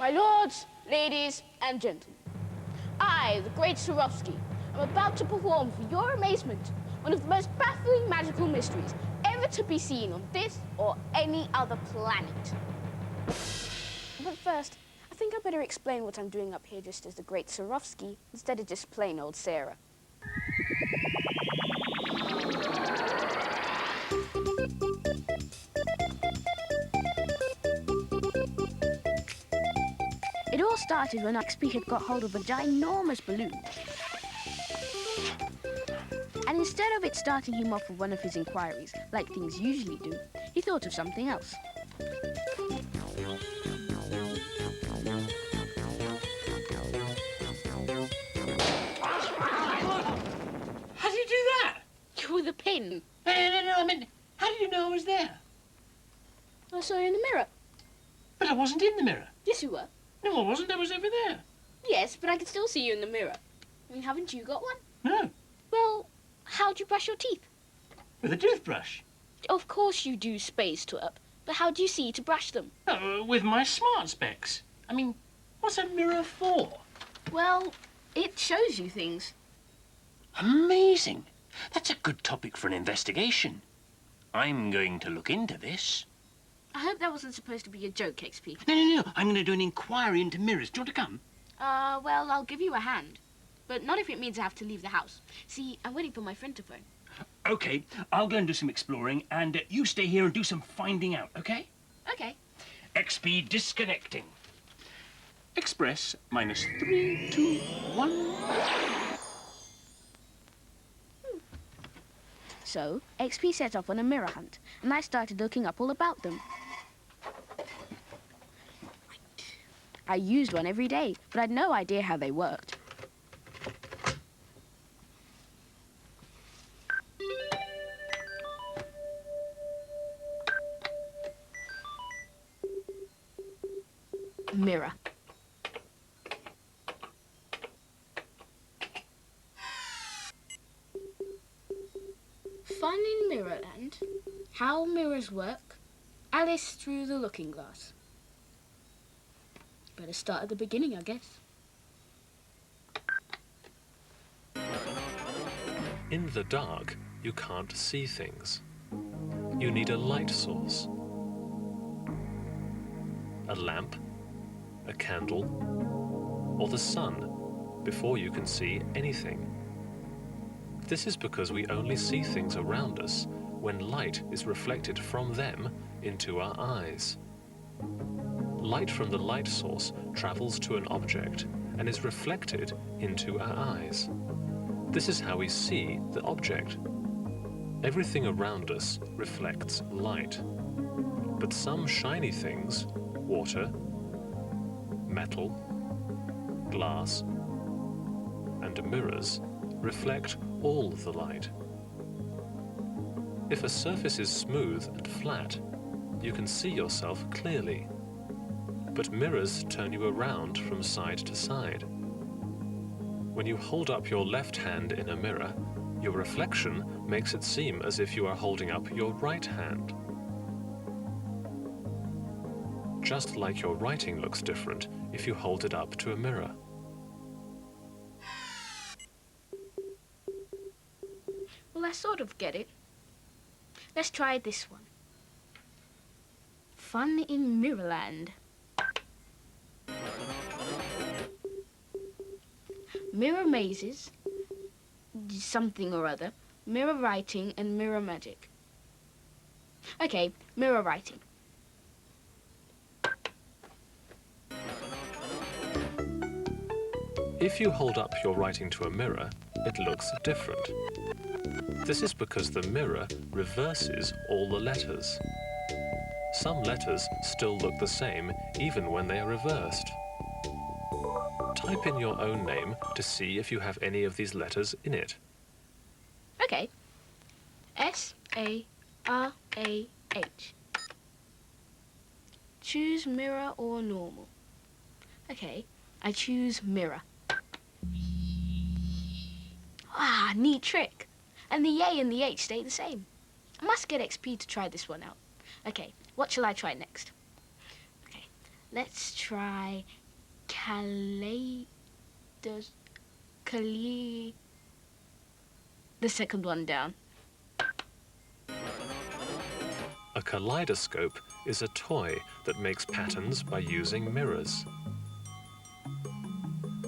My lords, ladies, and gentlemen, I, the great Swarovski, am about to perform for your amazement one of the most baffling magical mysteries ever to be seen on this or any other planet. But first, I think I better explain what I'm doing up here just as the great Swarovski instead of just plain old Sarah. It all started when XP had got hold of a ginormous balloon. And instead of it starting him off with one of his inquiries, like things usually do, he thought of something else. How did you do that? With a pin. No, I mean, how did you know I was there? I saw you in the mirror. But I wasn't in the mirror. Yes, you were. No, I wasn't. I was over there. Yes, but I can still see you in the mirror. I mean, haven't you got one? No. Well, how'd you brush your teeth? With a toothbrush. Of course you do, Space Twerp. But how do you see to brush them? Oh, with my smart specs. I mean, what's a mirror for? Well, it shows you things. Amazing. That's a good topic for an investigation. I'm going to look into this. I hope that wasn't supposed to be a joke, XP. No. I'm going to do an inquiry into mirrors. Do you want to come? Well, I'll give you a hand. But not if it means I have to leave the house. See, I'm waiting for my friend to phone. OK, I'll go and do some exploring, and you stay here and do some finding out, OK? OK. XP disconnecting. Express -3, 2, 1. So, XP set off on a mirror hunt, and I started looking up all about them. I used one every day, but I'd no idea how they worked. Mirror. Fun in Mirrorland. How mirrors work. Alice through the looking glass. Better start at the beginning, I guess. In the dark, you can't see things. You need a light source. A lamp, a candle, or the sun before you can see anything. This is because we only see things around us when light is reflected from them into our eyes. Light from the light source travels to an object and is reflected into our eyes. This is how we see the object. Everything around us reflects light. But some shiny things, water, metal, glass, and mirrors, reflect all the light. If a surface is smooth and flat, you can see yourself clearly. But mirrors turn you around from side to side. When you hold up your left hand in a mirror, your reflection makes it seem as if you are holding up your right hand. Just like your writing looks different if you hold it up to a mirror. Well, I sort of get it. Let's try this one. Fun in Mirrorland. Mirror mazes, something or other, mirror writing and mirror magic. Okay, mirror writing. If you hold up your writing to a mirror, it looks different. This is because the mirror reverses all the letters. Some letters still look the same even when they are reversed. Type in your own name to see if you have any of these letters in it. Okay. S-A-R-A-H. Choose mirror or normal. Okay, I choose mirror. Ah, neat trick. And the A and the H stay the same. I must get XP to try this one out. Okay, what shall I try next? Okay, let's try Kaleidos... Kale... The second one down. A kaleidoscope is a toy that makes patterns by using mirrors.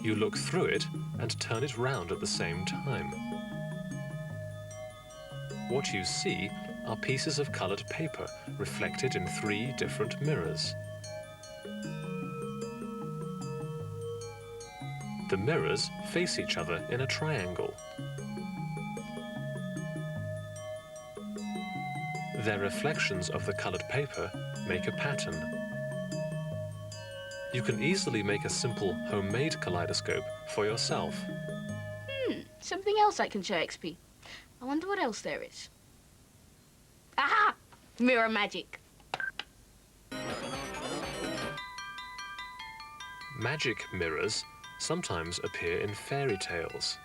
You look through it and turn it round at the same time. What you see are pieces of colored paper reflected in 3 different mirrors. The mirrors face each other in a triangle. Their reflections of the colored paper make a pattern. You can easily make a simple homemade kaleidoscope for yourself. Something else I can show XP. I wonder what else there is. Aha! Mirror magic. Magic mirrors sometimes appear in fairy tales.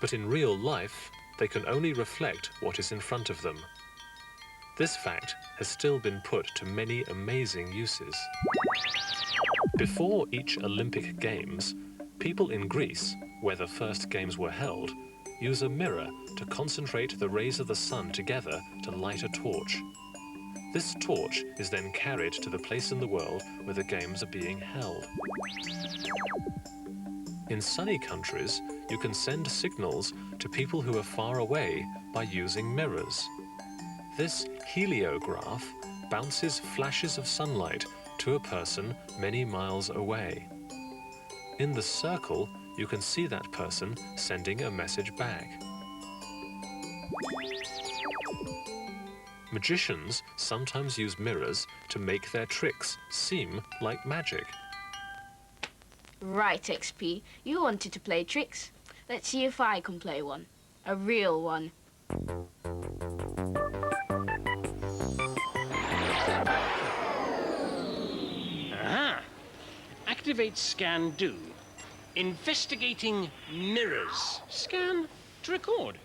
But in real life, they can only reflect what is in front of them. This fact has still been put to many amazing uses. Before each Olympic Games, people in Greece, where the first games were held, use a mirror to concentrate the rays of the sun together to light a torch. This torch is then carried to the place in the world where the games are being held. In sunny countries, you can send signals to people who are far away by using mirrors. This heliograph bounces flashes of sunlight to a person many miles away. In the circle, you can see that person sending a message back. Magicians sometimes use mirrors to make their tricks seem like magic. Right, XP. You wanted to play tricks. Let's see if I can play one. A real one. Aha! Activate scan do. Investigating mirrors. Scan to record.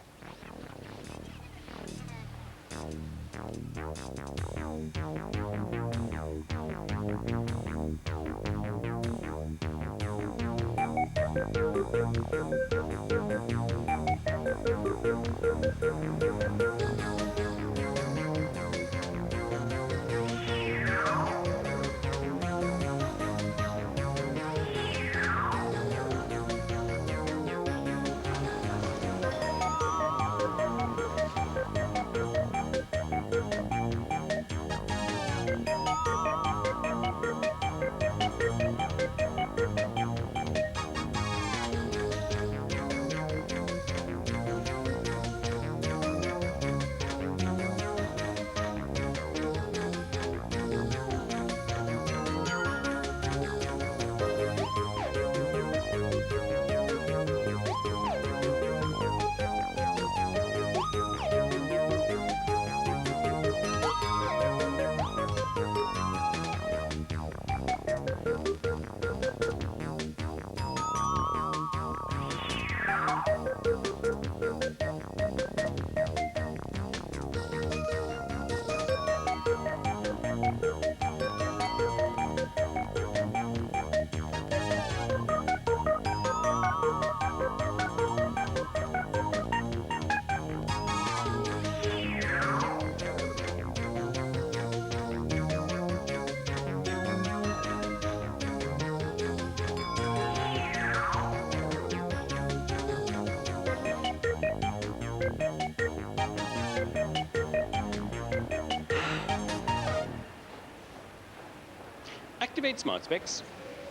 Activate smart specs.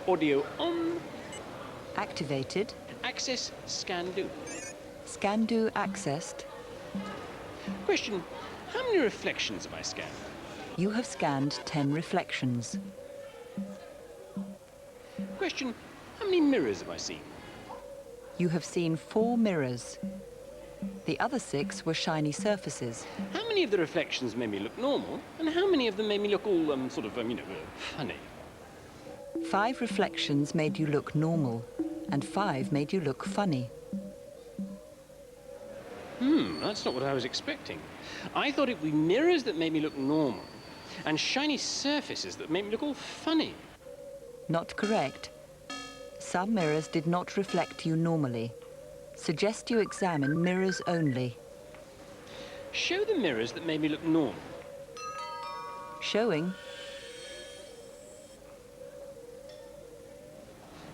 Audio on. Activated. Access scan do. Scan do accessed. Question: how many reflections have I scanned? You have scanned 10 reflections. Question: how many mirrors have I seen? You have seen 4 mirrors. The other 6 were shiny surfaces. How many of the reflections made me look normal, and how many of them made me look all funny? 5 reflections made you look normal, and 5 made you look funny. That's not what I was expecting. I thought it would be mirrors that made me look normal, and shiny surfaces that made me look all funny. Not correct. Some mirrors did not reflect you normally. Suggest you examine mirrors only. Show the mirrors that made me look normal. Showing.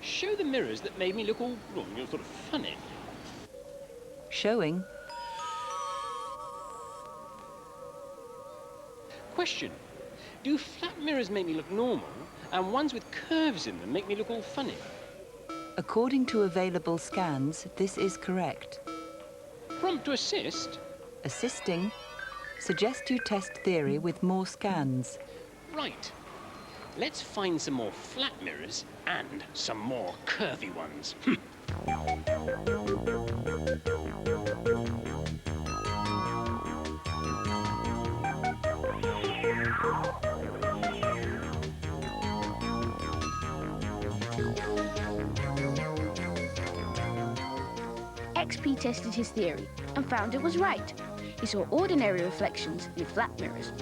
Show the mirrors that made me look all wrong, sort of funny. Showing. Question. Do flat mirrors make me look normal, and ones with curves in them make me look all funny? According to available scans, this is correct. Prompt to assist? Assisting. Suggest you test theory with more scans. Right. Let's find some more flat mirrors and some more curvy ones. XP tested his theory and found it was right. He saw ordinary reflections in flat mirrors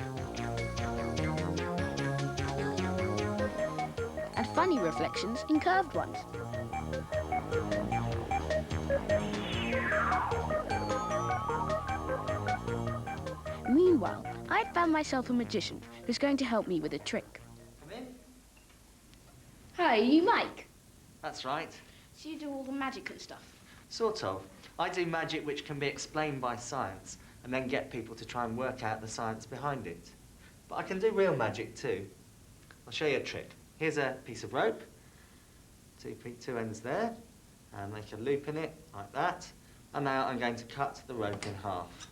and funny reflections in curved ones. Meanwhile, I had found myself a magician who's going to help me with a trick. Come in. Hi, are you Mike? That's right. So you do all the magic and stuff? Sort of. I do magic which can be explained by science and then get people to try and work out the science behind it. But I can do real magic too. I'll show you a trick. Here's a piece of rope. Two ends there. And make a loop in it, like that. And now I'm going to cut the rope in half.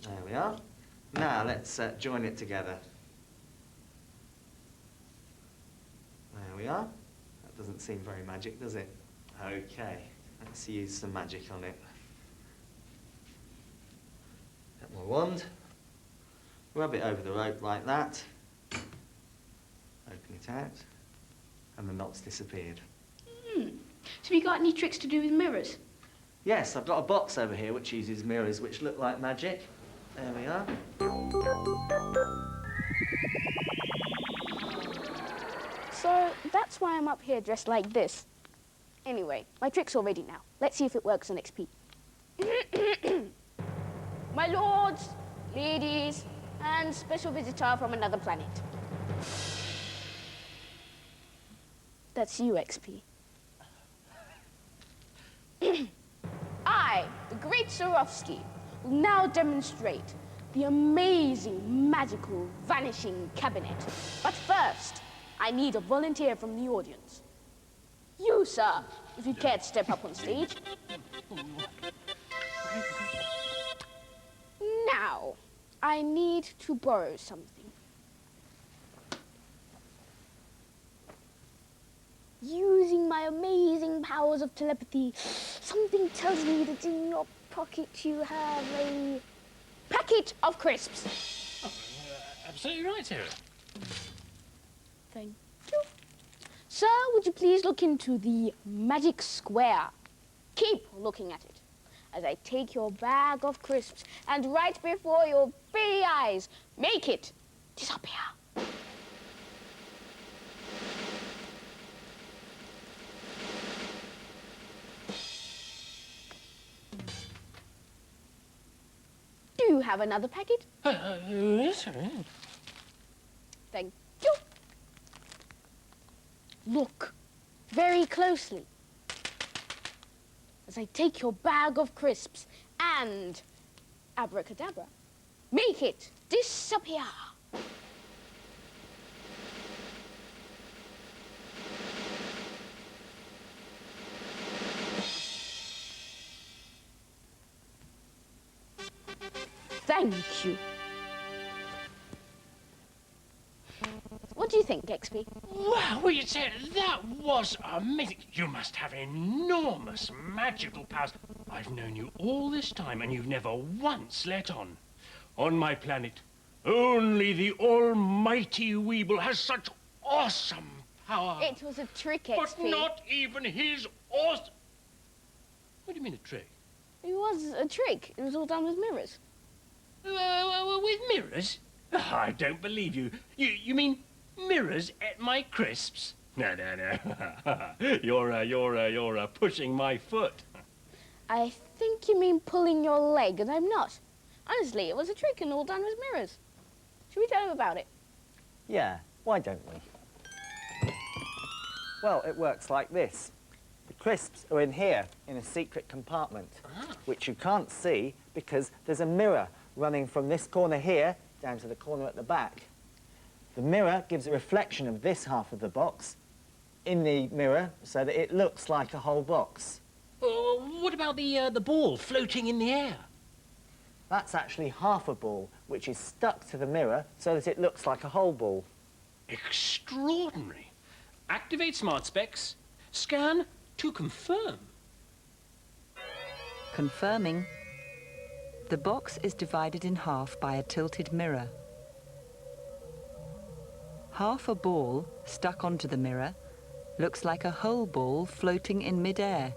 There we are. Now let's join it together. There we are. That doesn't seem very magic, does it? Okay, let's use some magic on it. Get my wand. Rub it over the rope like that. Open it out. And the knot's disappeared. So have you got any tricks to do with mirrors? Yes, I've got a box over here which uses mirrors which look like magic. There we are. So that's why I'm up here dressed like this. Anyway, my trick's all ready now. Let's see if it works on XP. My lords, ladies, and special visitor from another planet. That's you, XP. I, the great Swarovski, will now demonstrate the amazing, magical, vanishing cabinet. But first, I need a volunteer from the audience. You, sir, if you care to step up on stage. Now, I need to borrow something. Using my amazing powers of telepathy, something tells me that in your pocket you have a packet of crisps. Absolutely right, Sarah. Thank you. Sir, would you please look into the magic square? Keep looking at it as I take your bag of crisps and right before your very eyes, make it disappear. Do you have another packet? Yes, sir. Thank you. Look very closely as I take your bag of crisps and abracadabra, make it disappear. Thank you. What do you think, XP? Wow, well, you said that was amazing. You must have enormous magical powers. I've known you all this time, and you've never once let on. On my planet, only the almighty Weeble has such awesome power. It was a trick, XP. But not even his awesome... What do you mean, a trick? It was a trick. It was all done with mirrors. With mirrors? I don't believe you. You mean mirrors at my crisps? No, no, no. You're pushing my foot. I think you mean pulling your leg, and I'm not. Honestly, it was a trick and all done with mirrors. Should we tell him about it? Yeah, why don't we? Well, it works like this. The crisps are in here, in a secret compartment, which you can't see because there's a mirror running from this corner here down to the corner at the back. The mirror gives a reflection of this half of the box in the mirror so that it looks like a whole box. What about the ball floating in the air? That's actually half a ball, which is stuck to the mirror so that it looks like a whole ball. Extraordinary. Activate Smart Specs. Scan to confirm. Confirming. The box is divided in half by a tilted mirror. Half a ball stuck onto the mirror looks like a whole ball floating in mid-air.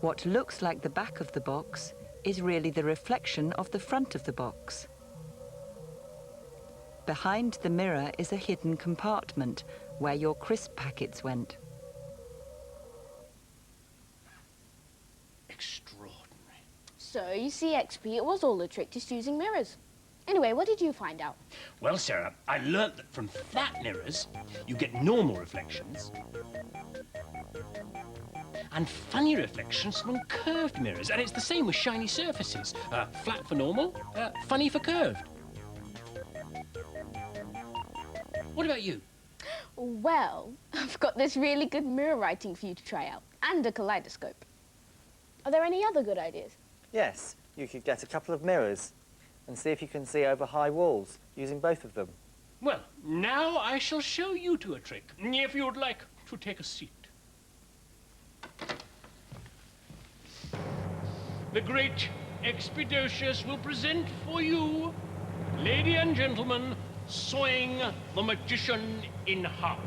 What looks like the back of the box is really the reflection of the front of the box. Behind the mirror is a hidden compartment where your crisp packets went. Extraordinary. So, you see, XP, it was all a trick, just using mirrors. Anyway, what did you find out? Well, Sarah, I learnt that from flat mirrors, you get normal reflections and funny reflections from curved mirrors. And it's the same with shiny surfaces. Flat for normal, funny for curved. What about you? Well, I've got this really good mirror writing for you to try out, and a kaleidoscope. Are there any other good ideas? Yes, you could get a couple of mirrors and see if you can see over high walls using both of them. Well, now I shall show you two a trick, if you'd like to take a seat. The great Expeditious will present for you, lady and gentlemen, Sawing the Magician in Half.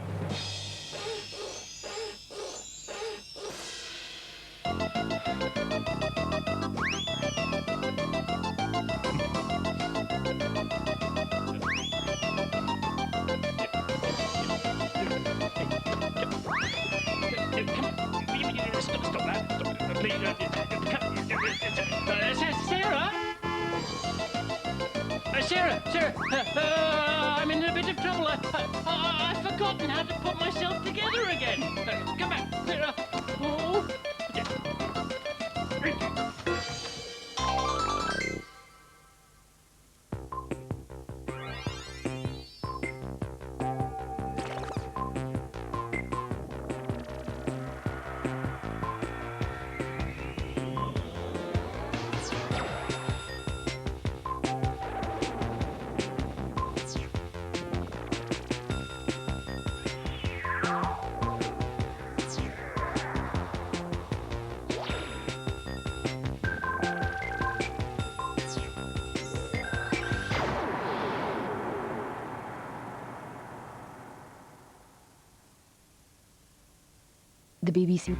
Stop that. Please, Sarah? Sarah, I'm in a bit of trouble. I've forgotten how to put myself together again. Come back, Sarah. Oh. The BBC.